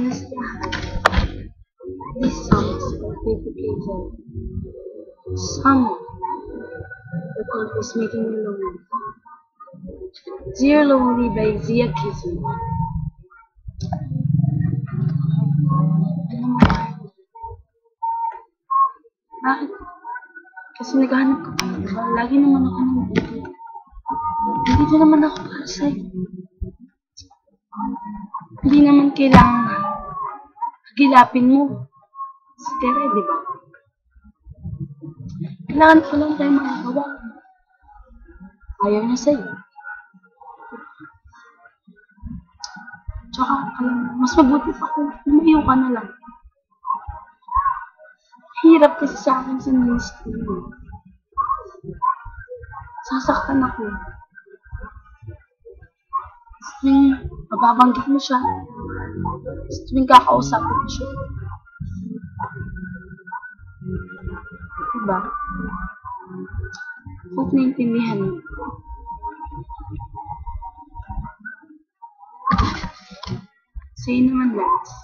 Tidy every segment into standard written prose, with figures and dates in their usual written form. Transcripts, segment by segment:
na sila. This song is dedicated. Someone that always making me lonely. Dear Lonely by Zia Kizzy. Alam mo ba? Bakit? Kasi naghahanap ka pa, diba? Lagi naman ako nandito. Nandito naman ako para sa'yo. Hindi naman kailangan hagilapin mo. Si Tere, diba? Kailangan ko lang tayo makagawa. Ayaw niya sa'yo. Tsaka, mas mabuti pa kung umayaw ka na lang. Hirap kasi sa akin sa ministry. Sasaktan ako. Tuwing mababanggit mo siya, tuwing kakausapin mo siya. Diba? Hope naintindihan mo. Sa'yo naman, Lance.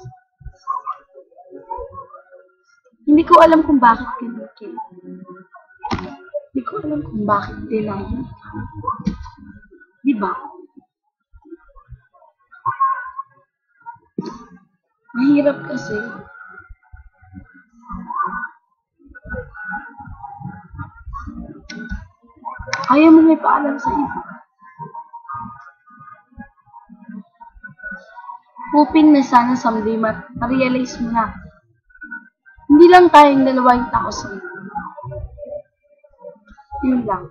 Hindi ko alam kung bakit kinukil. Hindi ko alam kung bakit denial. Diba? Mahirap kasi. Ayaw mo may paalam sa iba. Hoping na sana someday ma-realize mo na hindi lang tayong dalawa yung tao sa mundo. Yun lang.